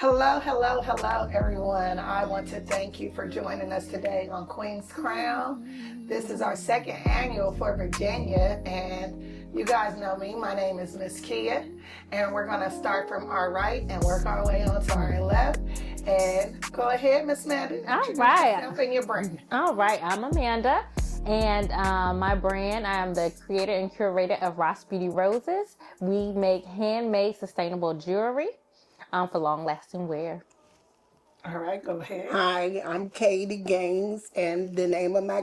Hello, hello, hello, everyone. I want to thank you for joining us today on Queen's Crown. This is our second annual for Virginia, and you guys know me. My name is Miss Kia, and we're going to start from our right and work our way on to our left. And go ahead, Miss Amanda. Introduce yourself and your brand. All right, I'm Amanda, and my brand, I am the creator and curator of Ross Beauty Roses. We make handmade sustainable jewelry for long-lasting wear. All right, go ahead. Hi, I'm Katie Gaines, and the name of my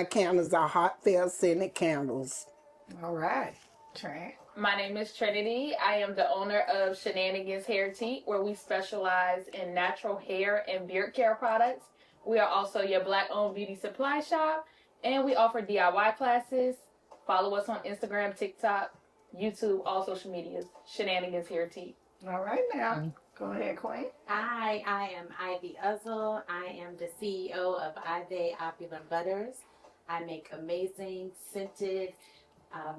candles are Heartfelt Scented Candles. All right, Trent. My name is Trinity. I am the owner of Shenanigans Hair Tea, where we specialize in natural hair and beard care products. We are also your Black-owned beauty supply shop, and we offer DIY classes. Follow us on Instagram, TikTok, YouTube, all social medias. Shenanigans Hair Tea. All right, now. Go ahead, Queen. Hi, I am Ivy Uzzle. I am the CEO of Ivy Opulent Butters. I make amazing scented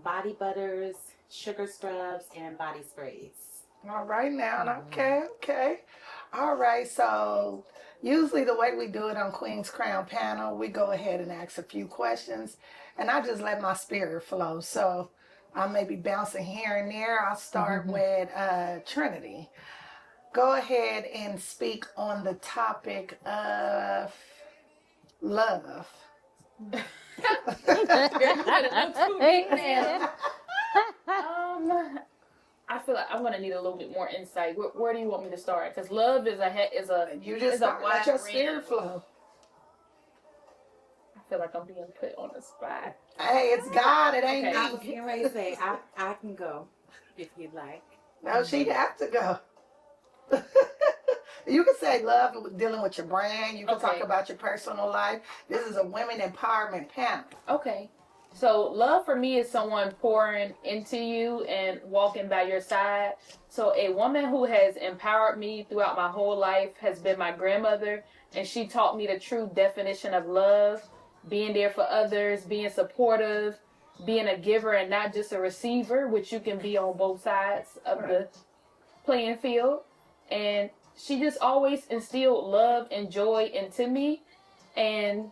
body butters, sugar scrubs, and body sprays. All right, now. Okay. All right, so usually the way we do it on Queen's Crown panel, we go ahead and ask a few questions, and I just let my spirit flow. So I may be bouncing here and there. I'll start with Trinity. Go ahead and speak on the topic of love. I feel like I'm gonna need a little bit more insight. Where do you want me to start? Because love is a You just is a start, wide let your range. spirit flow. I feel like I'm being put on the spot. Hey, it's God. It ain't Okay. I was me. getting ready to say, I can go if you'd like. No, she have to go. You can say love dealing with your brand. You can talk Okay. about your personal life. This is a women empowerment panel. Okay. So love for me is someone pouring into you and walking by your side. So a woman who has empowered me throughout my whole life has been my grandmother, and she taught me the true definition of love, being there for others, being supportive, being a giver and not just a receiver, which you can be on both sides of the playing field. And she just always instilled love and joy into me and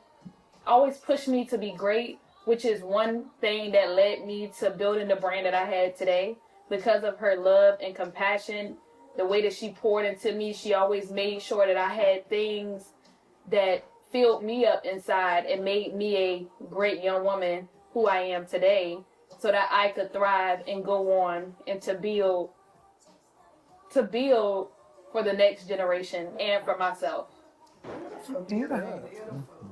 always pushed me to be great, which is one thing that led me to building the brand that I had today. Because of her love and compassion, the way that she poured into me, she always made sure that I had things that filled me up inside and made me a great young woman who I am today, so that I could thrive and go on and to build for the next generation and for myself. Beautiful.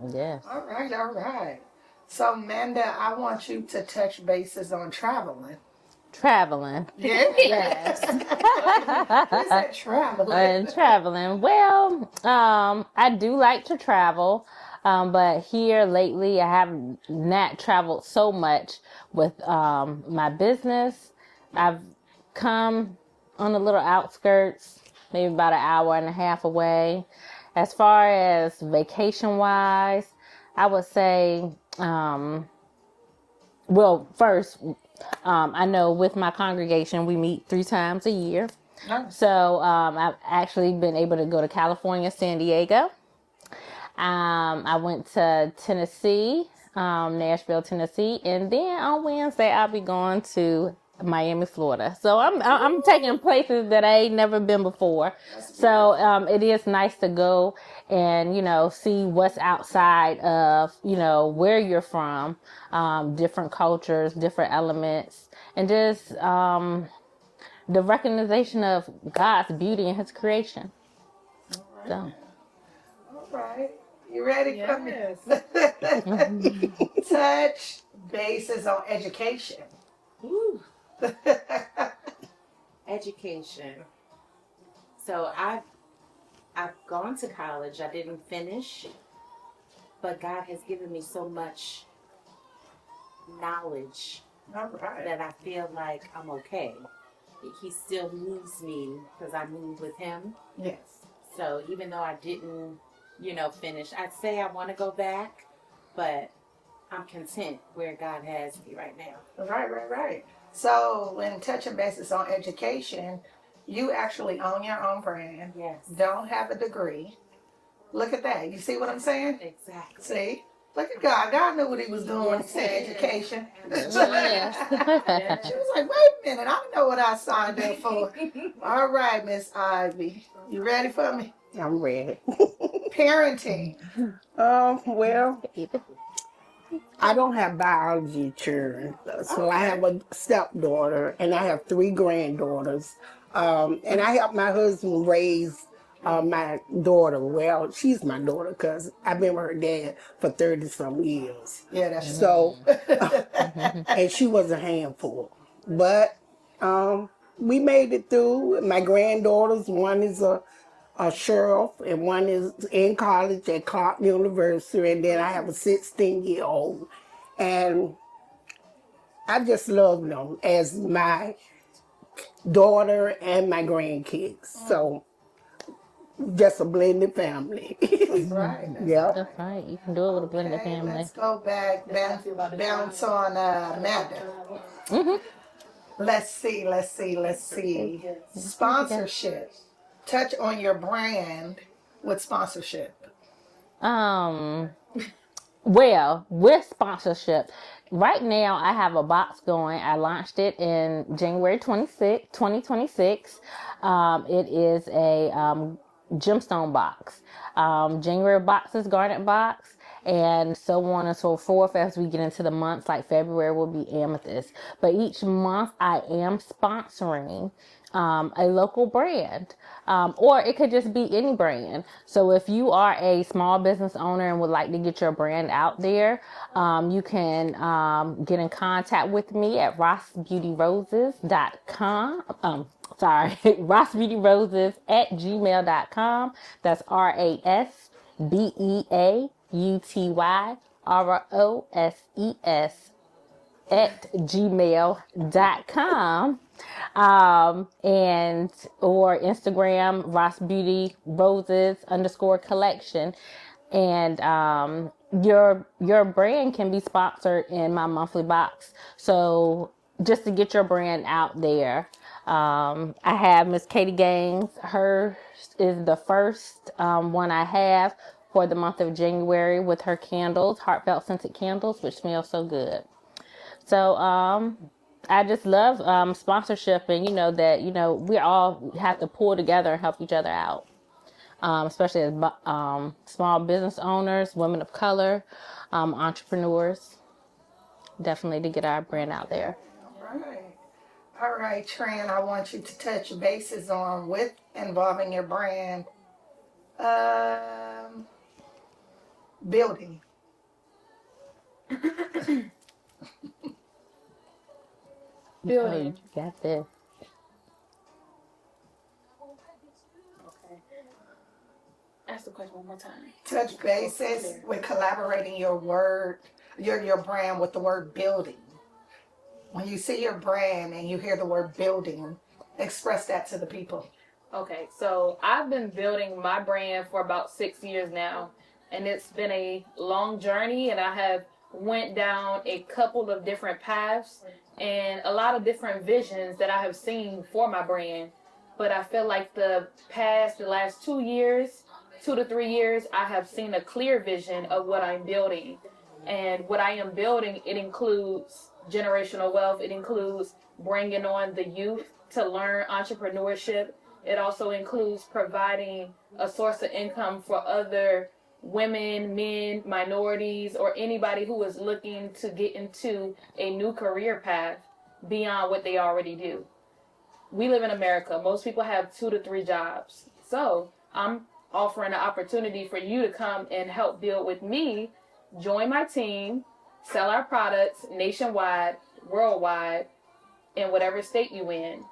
Yes. All right. So, Amanda, I want you to touch bases on traveling. Traveling. Yes. Who said traveling? And traveling. Well, I do like to travel, but here lately I have not traveled so much with my business. I've come on the little outskirts, maybe about an hour and a half away. As far as vacation-wise, I would say, first, I know with my congregation, we meet 3 times a year. Nice. So I've actually been able to go to California, San Diego. I went to Tennessee, Nashville, Tennessee, and then on Wednesday I'll be going to Miami, Florida. So I'm taking places that I ain't never been before. So it is nice to go and see what's outside of where you're from, different cultures, different elements, and just the recognition of God's beauty and His creation. So. All right. You ready for me? Yes. Touch bases on education. Woo. Education. So I've gone to college. I didn't finish, but God has given me so much knowledge All right. that I feel like I'm okay. He still moves me because I move with Him. Yes. So even though I didn't, finish, I'd say I want to go back, but I'm content where God has me right now. Right. So when touching bases on education, You actually own your own brand. Yes. Don't have a degree. Look at that. You see what I'm saying? Exactly. See? Look at God. God knew what he was doing when he said education. Yes. She was like, wait a minute, I know what I signed up for. All right, Miss Ivy. You ready for me? I'm ready. Parenting. Well, I don't have biology children, so I have a stepdaughter and I have 3 granddaughters. And I help my husband raise my daughter. Well, she's my daughter because I've been with her dad for 30-some years. Yeah, that's So, and she was a handful. But we made it through. My granddaughters, one is a sheriff and one is in college at Clark University. And then I have a 16-year-old. And I just love them as my daughter and my grandkids. So, just a blended family. right. Yeah. That's right. You can do it with a blended Okay, family. let's go back, bounce on Amanda. Let's see. Sponsorship. Touch on your brand with sponsorship. Well, with sponsorship, right now I have a box going. I launched it in January 2026. It is a gemstone box. January box is garnet box, and so on and so forth as we get into the months. Like February will be amethyst. But each month I am sponsoring a local brand, or it could just be any brand. So if you are a small business owner and would like to get your brand out there, you can get in contact with me at rossbeautyroses.com. rossbeautyroses@gmail.com. That's RASBEAUTYROSES@gmail.com. And or Instagram Ross Beauty Roses _collection. And your brand can be sponsored in my monthly box. So just to get your brand out there. I have Miss Katie Gaines. Hers is the first one I have for the month of January with her candles, heartfelt scented candles, which smell so good. So I just love sponsorship, and that we all have to pull together and help each other out, especially as small business owners, women of color, entrepreneurs. Definitely to get our brand out there. All right, Tran, I want you to touch bases on with involving your brand. Building. Building. You got this. Okay. Ask the question one more time. Touch bases with collaborating your brand with the word building. When you see your brand and you hear the word building, express that to the people. Okay, so I've been building my brand for about 6 years now, and it's been a long journey, and I have went down a couple of different paths and a lot of different visions that I have seen for my brand. But I feel like the last 2 years, 2 to 3 years, I have seen a clear vision of what I'm building. And what I am building, it includes generational wealth. It includes bringing on the youth to learn entrepreneurship. It also includes providing a source of income for other women, men, minorities, or anybody who is looking to get into a new career path beyond what they already do. We live in America. Most people have 2 to 3 jobs. So I'm offering an opportunity for you to come and help build with me, join my team, sell our products nationwide, worldwide, in whatever state you in.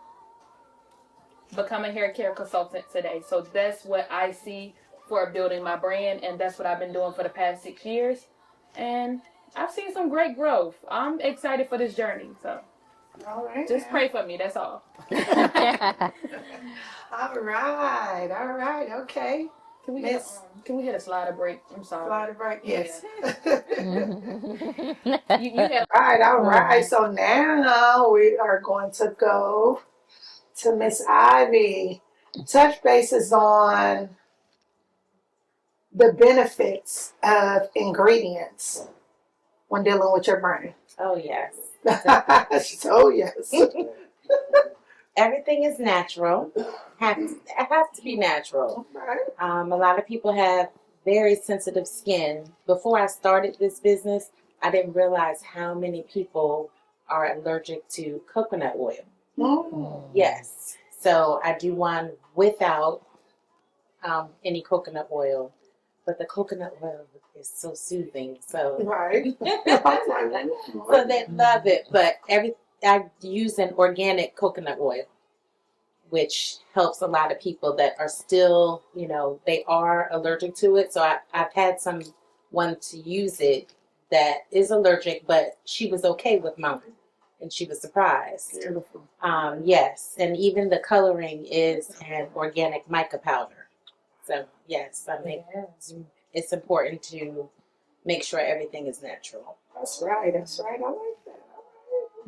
Become a hair care consultant today. So that's what I see for building my brand, and that's what I've been doing for the past 6 years. And I've seen some great growth. I'm excited for this journey. So All right. just pray for me. That's all. All right. Okay. Can we hit a slider break? I'm sorry. Slide it right. Yes. You had All right. So now we are going to go to Miss Ivy. Touch bases on the benefits of ingredients when dealing with your brain. Oh, yes. Oh, yes. Everything is natural. It has to be natural. Right. A lot of people have very sensitive skin. Before I started this business, I didn't realize how many people are allergic to coconut oil. Mm. Yes. So I do one without any coconut oil. But the coconut oil is so soothing. So, Right. so they love it. But I use an organic coconut oil, which helps a lot of people that are still, they are allergic to it. So I've had someone to use it that is allergic, but she was okay with mine, and she was surprised. Beautiful. Yes, and even the coloring is an organic mica powder. So yes, I think it's important to make sure everything is natural. That's right. That's right. I like that.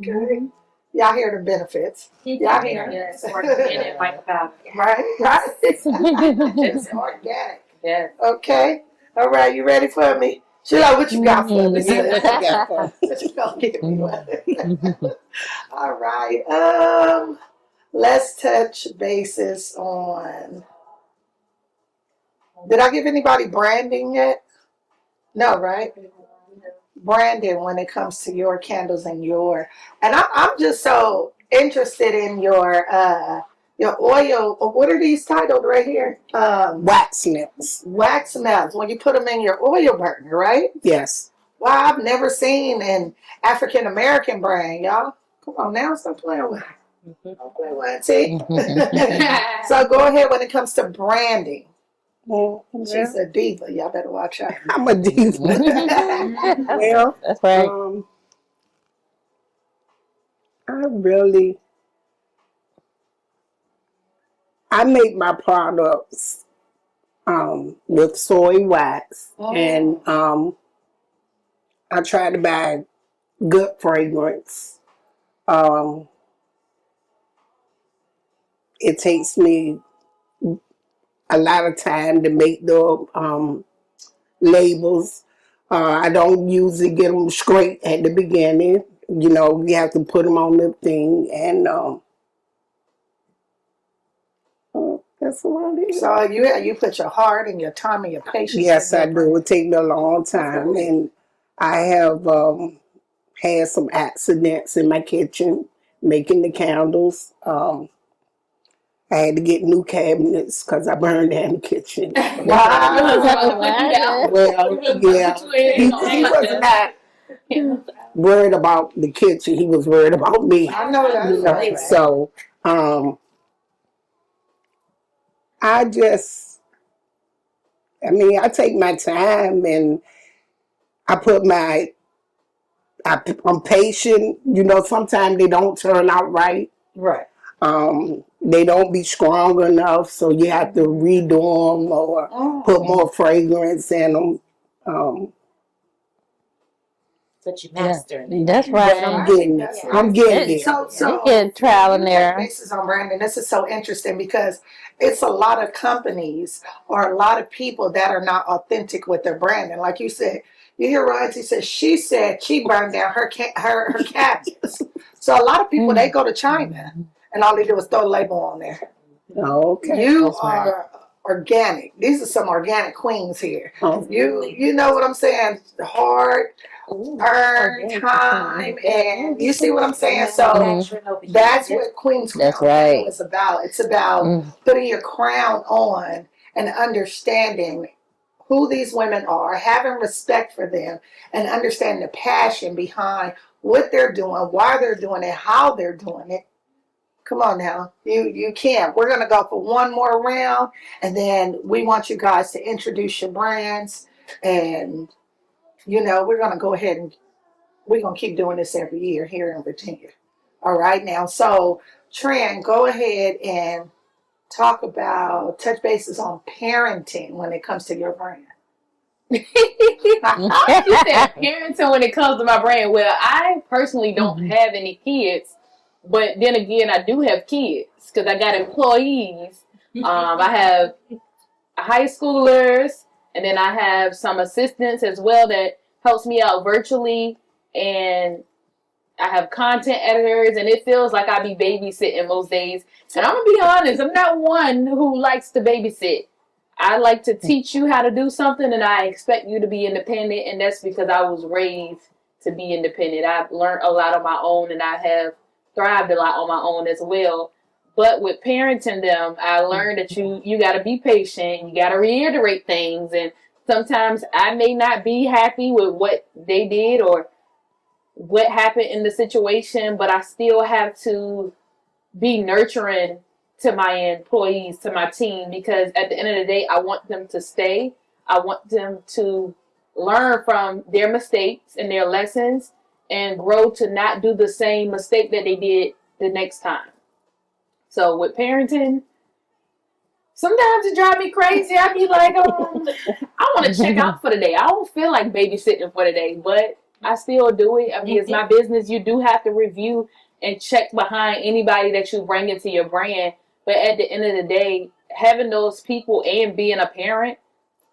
All right. Okay. Y'all hear the benefits. Y'all hear Yes, it. organic mica powder. Right. Right. It's organic. Yes. Okay. All right. You ready for me? Sheila, what you got for me? What you got for us? What you gonna give me? All right. Let's touch bases on. Did I give anybody branding yet? No, right? Branding when it comes to your candles and I'm just so interested in your oil. What are these titled right here? Wax melts. Wax melts. When you put them in your oil burner, right? Yes. Wow, I've never seen an African American brand, y'all. Come on now, stop playing with it. Don't play with it. See? So go ahead when it comes to branding. Well, She's a diva. Y'all better watch her. I'm a diva. Well, That's right. I make my products with soy wax, and I try to buy good fragrance. It takes me a lot of time to make the labels. I don't usually get them straight at the beginning. You have to put them on the thing, and that's about it. So you put your heart and your time and your patience. Yes, I in do. It take me a long time, and I have had some accidents in my kitchen making the candles. I had to get new cabinets because I burned down the kitchen. Wow. Well, yeah. He was not worried about the kitchen. He was worried about me. I know that's right. So, I take my time, and I'm patient. Sometimes they don't turn out right. Right. They don't be strong enough, so you have to redo them or put more fragrance in them. But you master it. That's right. I'm getting it. I'm getting it. So You get trial and error. Basis on branding. This is so interesting because it's a lot of companies or a lot of people that are not authentic with their branding. Like you said, you hear Royalty said she burned down her cabinets. So a lot of people they go to China and all they do is throw the label on there. Okay. You are organic. These are some organic queens here. You know what I'm saying? Hard. Earn time, and you see what I'm saying. So that's what Queen's Crown That's right. is about. It's about putting your crown on and understanding who these women are, having respect for them, and understanding the passion behind what they're doing, why they're doing it, how they're doing it. Come on now, you can't. We're gonna go for one more round, and then we want you guys to introduce your brands and. We're going to go ahead and we're going to keep doing this every year here in Virginia. All right, now. So, Tran, go ahead and touch bases on parenting when it comes to your brand. You said parenting when it comes to my brand. Well, I personally don't have any kids, But then again, I do have kids because I got employees. I have high schoolers, and then I have some assistants as well that helps me out virtually, and I have content editors, and it feels like I be babysitting most days. And I'm gonna be honest, I'm not one who likes to babysit. I like to teach you how to do something, and I expect you to be independent, and that's because I was raised to be independent. I've learned a lot on my own, and I have thrived a lot on my own as well. But with parenting them, I learned that you got to be patient. You got to reiterate things, and sometimes I may not be happy with what they did or what happened in the situation, but I still have to be nurturing to my employees, to my team, because at the end of the day, I want them to stay. I want them to learn from their mistakes and their lessons and grow to not do the same mistake that they did the next time. So with parenting, sometimes it drives me crazy. I be like, I want to check out for the day. I don't feel like babysitting for the day, but I still do it. I mean, it's my business. You do have to review and check behind anybody that you bring into your brand. But at the end of the day, having those people and being a parent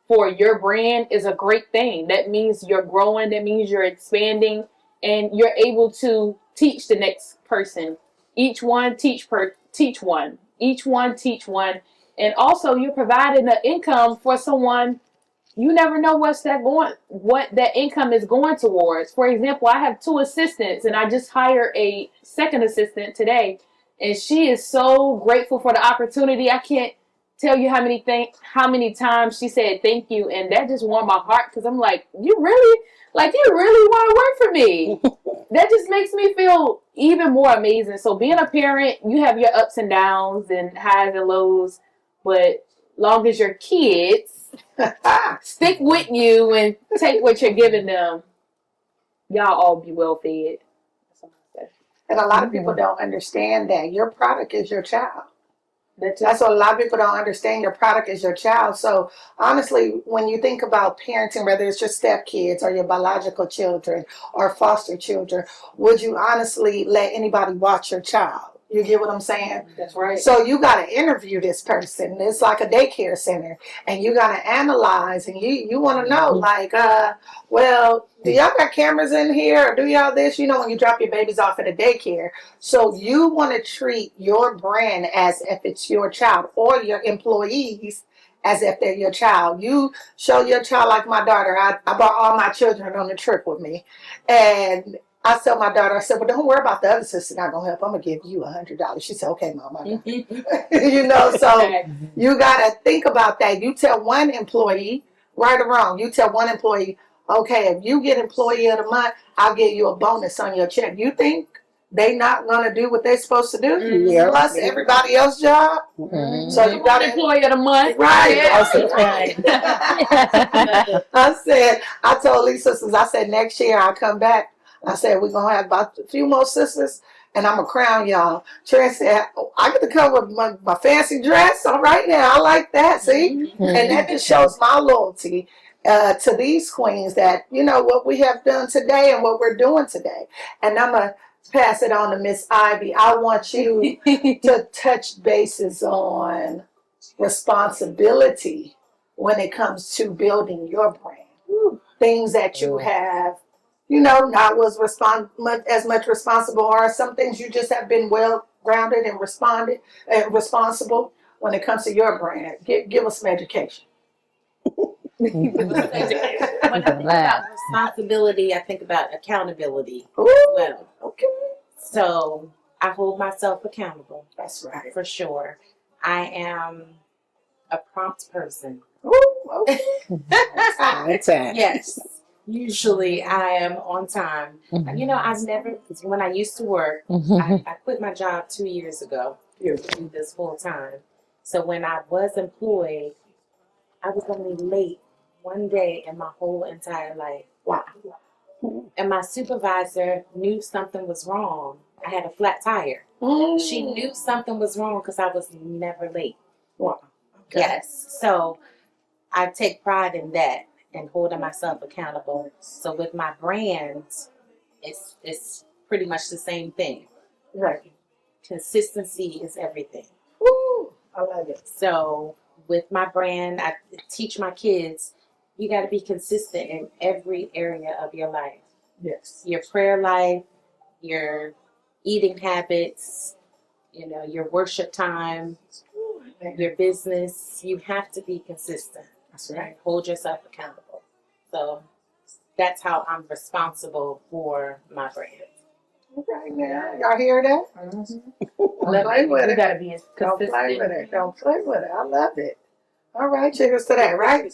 for your brand is a great thing. That means you're growing. That means you're expanding, and you're able to teach the next person. Each one teach one. Each one teach one. And also you're providing an income for someone. You never know what that income is going towards. For example, I have 2 assistants, and I just hired a second assistant today, and she is so grateful for the opportunity. I can't tell you how many times she said thank you, and that just warmed my heart, because I'm like, you really want to work for me. That just makes me feel even more amazing. So being a parent, you have your ups and downs and highs and lows, but long as your kids stick with you and take what you're giving them, y'all all be well fed. And a lot of people don't understand that your product is your child. That's what a lot of people don't understand. Your product is your child. So honestly, when you think about parenting, whether it's your stepkids or your biological children or foster children, would you honestly let anybody watch your child? You get what I'm saying? That's right. So you got to interview this person. It's like a daycare center, and you got to analyze, and you want to know, like, well, do y'all got cameras in here, or do y'all this? You know, when you drop your babies off at a daycare. So you want to treat your brand as if it's your child, or your employees as if they're your child. You show your child, like my daughter. I brought all my children on the trip with me, and I tell my daughter, I said, well, don't worry about the other sister not going to help. I'm going to give you $100. She said, okay, Mom, I got it. You know, so you got to think about that. You tell one employee, right or wrong, you tell one employee, okay, if you get employee of the month, I'll give you a bonus on your check. You think they not going to do what they're supposed to do? Yeah. Plus everybody else's job? So you got employee of the month. Right. Yeah. I said, I told these sisters, I said, next year I'll come back. I said, we're going to have about a few more sisters, and I'm going to crown y'all. Trent said, I get to come with my fancy dress. All right now, I like that, see? And that just shows my loyalty to these queens, that, you know, what we have done today and what we're doing today. And I'm going to pass it on to Miss Ivy. I want you to touch bases on responsibility when it comes to building your brand. Things that you have, you know, not was as much responsible, or some things you just have been well grounded and responsible when it comes to your brand. Give us some education. When I think about responsibility, I think about accountability Ooh, as well. okay. So I hold myself accountable. That's right. For sure. I am a prompt person. Ooh, okay. Yes. Usually I am on time. You know, because when I used to work, I quit my job 2 years ago to do this full time. So when I was employed, I was only late one day in my whole entire life. Wow. And my supervisor knew something was wrong. I had a flat tire. She knew something was wrong because I was never late. Wow. Okay. Yes. So I take pride in that and holding myself accountable. So with my brand, it's pretty much the same thing. Right. consistency is everything. Woo, I love it. So with my brand, I teach my kids, you got to be consistent in every area of your life. Yes. Your prayer life, your eating habits, your worship time, your business. You have to be consistent. That's right. And hold yourself accountable. So that's how I'm responsible for my brand. Okay, now y'all hear that? Don't play with You it. gotta be Don't play consistent. with it. Don't play with it. I love it. All right, cheers to that, right?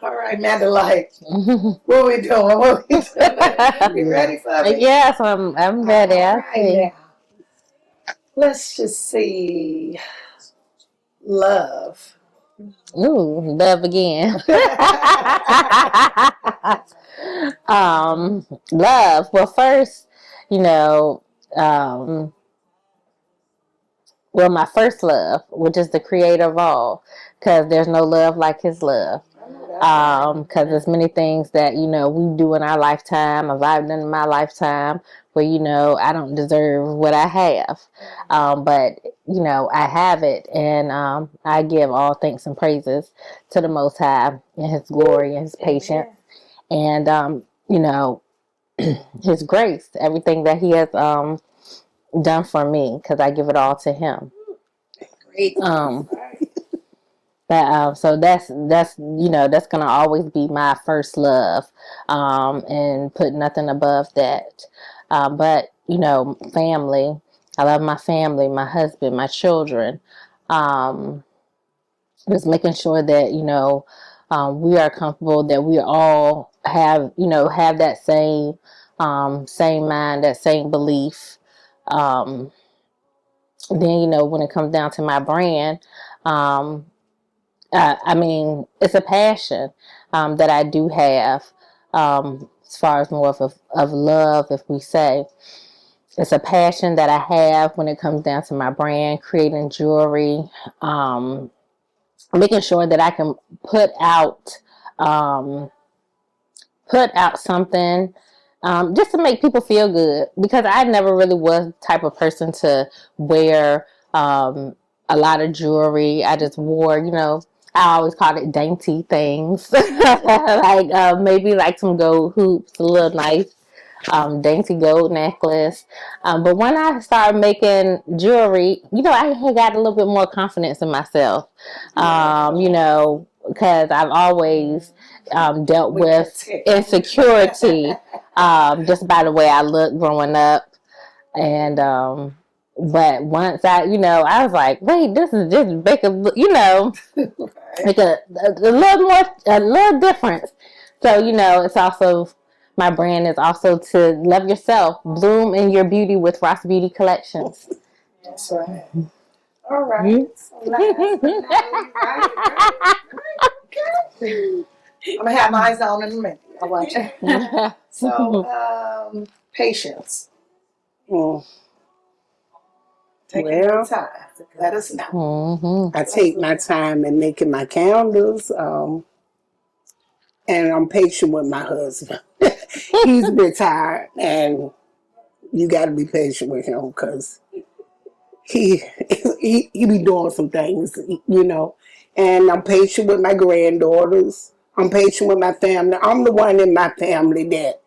All right, Mandalite. What we doing? What we doing? You ready for me? Yes, I'm ready. All I right, see. now. Let's just see. Love. Ooh, love again. Love. Well, first, you know, um, well, my first love, which is the creator of all, because there's no love like his love. Because there's many things that, we do in our lifetime, or I've done in my lifetime, where, I don't deserve what I have. But, I have it, and I give all thanks and praises to the Most High and his glory and his patience. And, his grace, everything that he has done for me, because I give it all to him. Great. So that's gonna always be my first love, and put nothing above that. But family. I love my family, my husband, my children. Just making sure that we are comfortable, that we all have that same mind, that same belief. Then when it comes down to my brand. It's a passion that I do have, as far as more of love, if we say. It's a passion that I have when it comes down to my brand, creating jewelry, making sure that I can put out something, just to make people feel good, because I never really was the type of person to wear a lot of jewelry. I just wore, I always called it dainty things, like maybe like some gold hoops, a little nice dainty gold necklace. But when I started making jewelry, I had got a little bit more confidence in myself, because I've always dealt with insecurity just by the way I looked growing up. And but once I was like, wait, this is just make a make a little more, a little difference. So it's also, my brand is also to love yourself, bloom in your beauty with Ross Beauty Collections. That's right. All right. So last but not least, right. I'm gonna have my eyes on in a minute. I watch it. So, patience. Taking your time. Let us know. I take my time in making my candles, and I'm patient with my husband. He's retired, and you got to be patient with him because he be doing some things, And I'm patient with my granddaughters. I'm patient with my family. I'm the one in my family that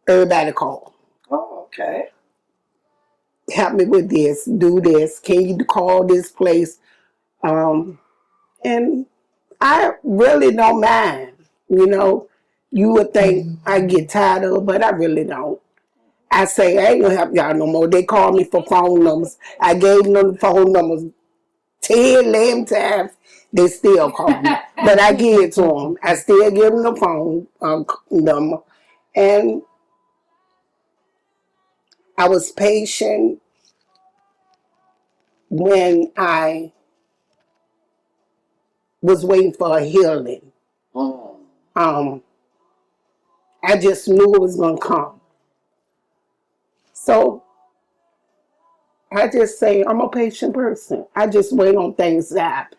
everybody call. Oh, okay. Help me with this, do this. Can you call this place? And I really don't mind. You would think I get tired of it, but I really don't. I say, I ain't gonna help y'all no more. They call me for phone numbers. I gave them the phone numbers 10, 11 times. They still call me. But I give it to them. I still give them the phone number. And I was patient when I was waiting for a healing. I just knew it was going to come. So I just say I'm a patient person. I just wait on things to happen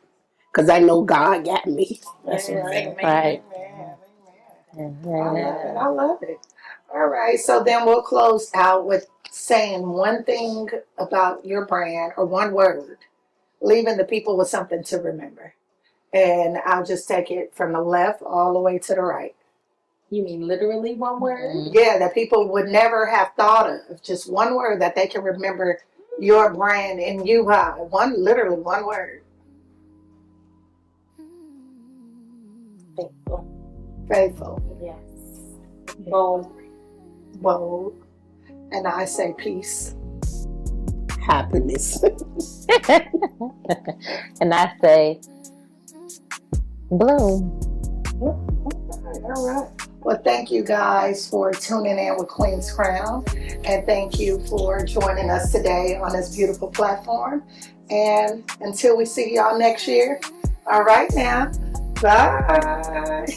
because I know God got me. That's right. Right. Amen. I love it. All right. So then we'll close out with saying one thing about your brand or one word, leaving the people with something to remember. And I'll just take it from the left all the way to the right. You mean literally one word? Yeah, that people would never have thought of. Just one word that they can remember your brand and you by. Literally one word. Faithful. Faithful. Yes. Bold. Bold. And I say peace. Happiness. And I say, bloom. All right. Well, thank you guys for tuning in with Queen's Crown. And thank you for joining us today on this beautiful platform. And until we see y'all next year, all right now, bye.